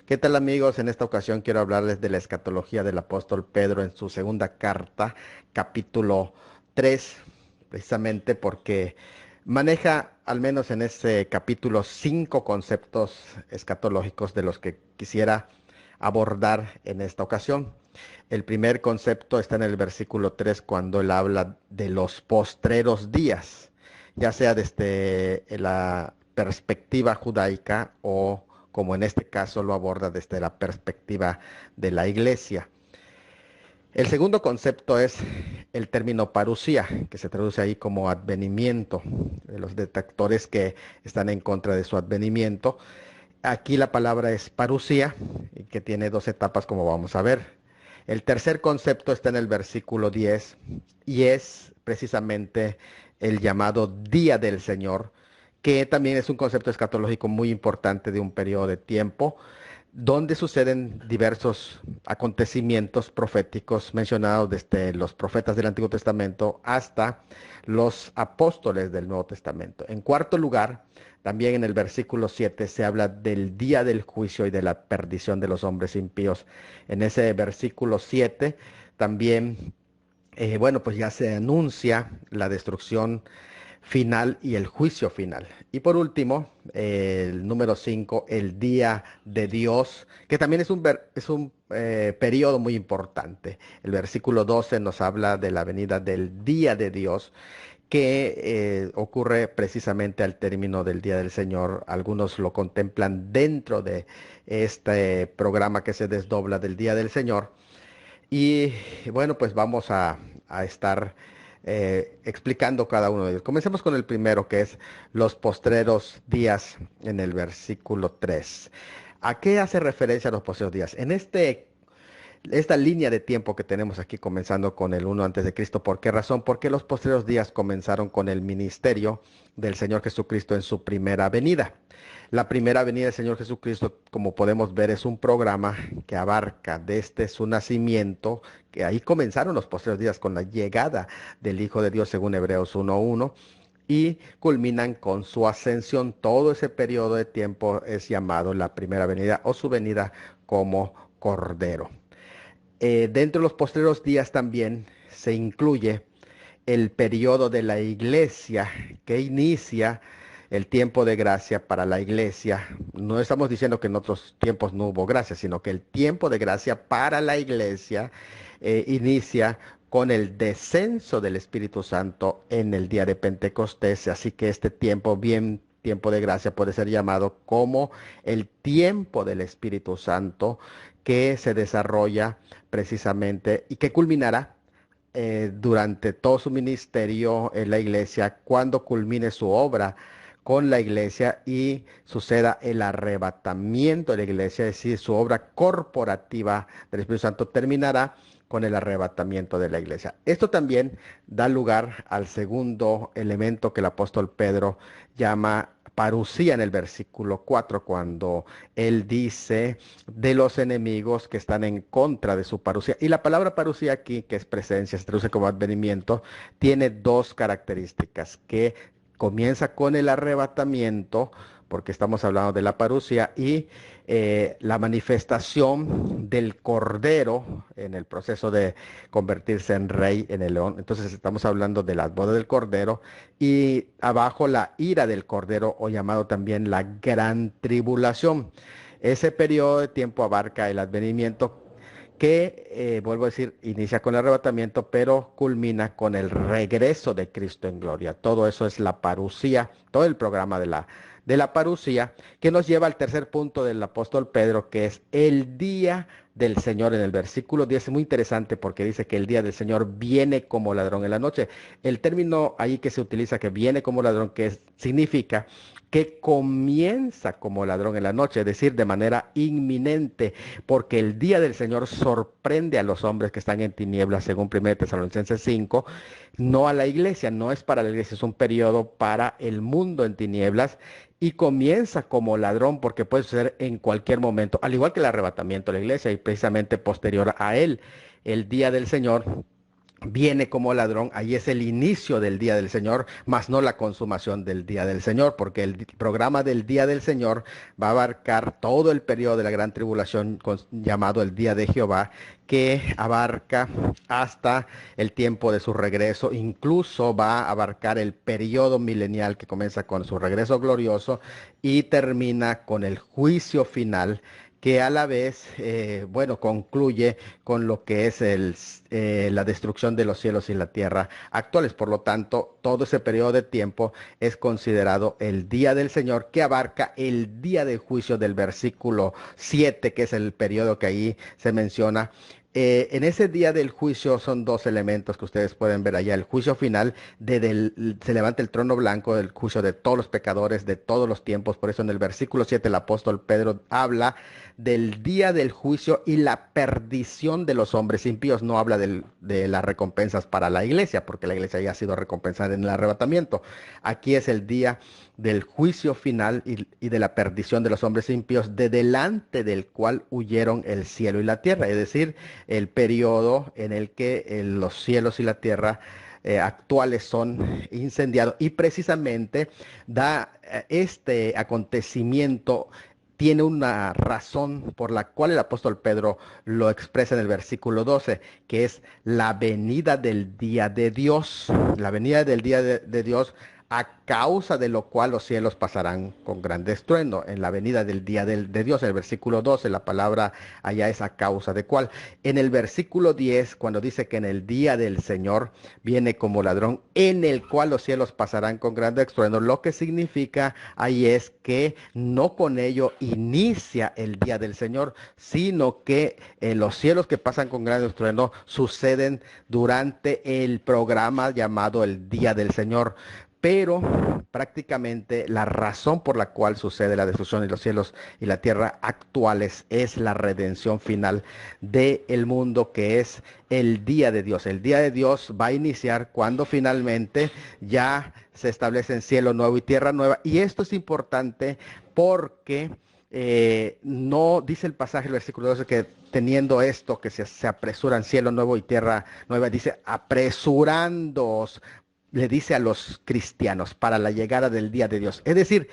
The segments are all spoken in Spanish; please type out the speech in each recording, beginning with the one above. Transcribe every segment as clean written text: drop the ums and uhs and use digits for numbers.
¿Qué tal amigos? En esta ocasión quiero hablarles de la escatología del apóstol Pedro en su segunda carta, capítulo 3, precisamente porque maneja al menos en este capítulo 5 conceptos escatológicos de los que quisiera abordar en esta ocasión. El primer concepto está en el versículo 3 cuando él habla de los postreros días, ya sea desde la perspectiva judaica o como en este caso lo aborda desde la perspectiva de la iglesia. El segundo concepto es el término parusía, que se traduce ahí como advenimiento, de los detractores que están en contra de su advenimiento. Aquí la palabra es parusía, que tiene dos etapas como vamos a ver. El tercer concepto está en el versículo 10 y es precisamente el llamado Día del Señor, que también es un concepto escatológico muy importante de un periodo de tiempo donde suceden diversos acontecimientos proféticos mencionados desde los profetas del Antiguo Testamento hasta los apóstoles del Nuevo Testamento. En cuarto lugar, también en el versículo 7 se habla del día del juicio y de la perdición de los hombres impíos. En ese versículo 7 también, bueno, pues ya se anuncia la destrucción final y el juicio final. Y por último, el número 5, el día de Dios, que también es un periodo muy importante. El versículo 12 nos habla de la venida del día de Dios, que ocurre precisamente al término del Día del Señor. Algunos lo contemplan dentro de este programa que se desdobla del Día del Señor. Y bueno, pues vamos a estar explicando cada uno de ellos. Comencemos con el primero, que es los postreros días en el versículo 3. ¿A qué hace referencia los postreros días? En esta línea de tiempo que tenemos aquí comenzando con el 1 a.C., ¿por qué razón? Porque los postreros días comenzaron con el ministerio del Señor Jesucristo en su primera venida. La primera venida del Señor Jesucristo, como podemos ver, es un programa que abarca desde su nacimiento, que ahí comenzaron los postreros días con la llegada del Hijo de Dios según Hebreos 1:1 y culminan con su ascensión. Todo ese periodo de tiempo es llamado la primera venida o su venida como Cordero. Dentro de los postreros días también se incluye el periodo de la iglesia que inicia el tiempo de gracia para la iglesia. No estamos diciendo que en otros tiempos no hubo gracia, sino que el tiempo de gracia para la iglesia inicia con el descenso del Espíritu Santo en el día de Pentecostés. Así que este tiempo, bien tiempo de gracia, puede ser llamado como el tiempo del Espíritu Santo que se desarrolla precisamente y que culminará durante todo su ministerio en la iglesia, cuando culmine su obra con la iglesia y suceda el arrebatamiento de la iglesia, es decir, su obra corporativa del Espíritu Santo terminará con el arrebatamiento de la iglesia. Esto también da lugar al segundo elemento que el apóstol Pedro llama parusía en el versículo 4, cuando él dice de los enemigos que están en contra de su parusía. Y la palabra parusía aquí, que es presencia, se traduce como advenimiento, tiene dos características, que comienza con el arrebatamiento, porque estamos hablando de la parusia, y la manifestación del cordero en el proceso de convertirse en rey, en el león. Entonces estamos hablando de las bodas del cordero y abajo la ira del cordero, o llamado también la gran tribulación. Ese periodo de tiempo abarca el advenimiento que, vuelvo a decir, inicia con el arrebatamiento, pero culmina con el regreso de Cristo en gloria. Todo eso es la parusía, todo el programa de la parusía, que nos lleva al tercer punto del apóstol Pedro, que es el día del Señor. En el versículo 10 es muy interesante porque dice que el día del Señor viene como ladrón en la noche. El término ahí que se utiliza, que viene como ladrón, significa que comienza como ladrón en la noche, es decir, de manera inminente, porque el día del Señor sorprende a los hombres que están en tinieblas, según 1 Tesalonicenses 5, no a la iglesia, no es para la iglesia, es un periodo para el mundo en tinieblas y comienza como ladrón porque puede suceder en cualquier momento, al igual que el arrebatamiento de la iglesia y precisamente posterior a él, el día del Señor viene como ladrón. Ahí es el inicio del día del Señor, más no la consumación del día del Señor, porque el programa del día del Señor va a abarcar todo el periodo de la gran tribulación llamado el día de Jehová, que abarca hasta el tiempo de su regreso, incluso va a abarcar el periodo milenial que comienza con su regreso glorioso y termina con el juicio final, que a la vez, bueno, concluye con lo que es la destrucción de los cielos y la tierra actuales. Por lo tanto, todo ese periodo de tiempo es considerado el día del Señor, que abarca el día del juicio del versículo 7, que es el periodo que ahí se menciona. En ese día del juicio son dos elementos que ustedes pueden ver allá. El juicio final, se levanta el trono blanco, del juicio de todos los pecadores de todos los tiempos. Por eso en el versículo 7 el apóstol Pedro habla del día del juicio y la perdición de los hombres impíos. No habla de las recompensas para la iglesia, porque la iglesia ya ha sido recompensada en el arrebatamiento. Aquí es el día del juicio final y de la perdición de los hombres impíos, de delante del cual huyeron el cielo y la tierra, es decir, el periodo en el que los cielos y la tierra actuales son incendiados, y precisamente este acontecimiento tiene una razón por la cual el apóstol Pedro lo expresa en el versículo 12, que es la venida del día de Dios, la venida del día de Dios, a causa de lo cual los cielos pasarán con gran estruendo. En la venida del día de Dios, en el versículo 12, la palabra allá es a causa de cuál. En el versículo 10, cuando dice que en el día del Señor viene como ladrón, en el cual los cielos pasarán con gran estruendo, lo que significa ahí es que no con ello inicia el día del Señor, sino que los cielos que pasan con gran estruendo suceden durante el programa llamado el día del Señor. Pero prácticamente la razón por la cual sucede la destrucción de los cielos y la tierra actuales es la redención final del mundo, que es el día de Dios. El día de Dios va a iniciar cuando finalmente ya se establecen cielo nuevo y tierra nueva. Y esto es importante porque no dice el pasaje, el versículo 12, que teniendo esto, que se apresuran cielo nuevo y tierra nueva, dice apresurándoos, le dice a los cristianos para la llegada del día de Dios. Es decir,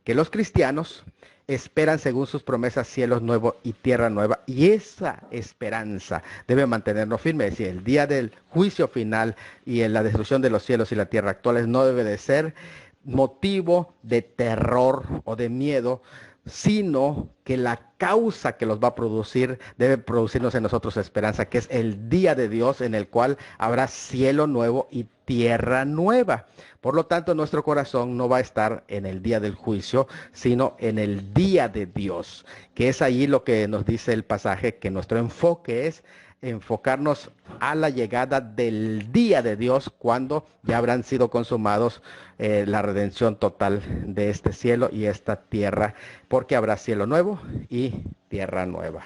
que los cristianos esperan según sus promesas cielos nuevos y tierra nueva, y esa esperanza debe mantenernos firmes. Es decir, el día del juicio final y en la destrucción de los cielos y la tierra actuales no debe de ser motivo de terror o de miedo, sino que la causa que los va a producir debe producirnos en nosotros esperanza, que es el día de Dios en el cual habrá cielo nuevo y tierra nueva. Por lo tanto, nuestro corazón no va a estar en el día del juicio, sino en el día de Dios, que es ahí lo que nos dice el pasaje, que nuestro enfoque es enfocarnos a la llegada del día de Dios, cuando ya habrán sido consumados la redención total de este cielo y esta tierra, porque habrá cielo nuevo y tierra nueva.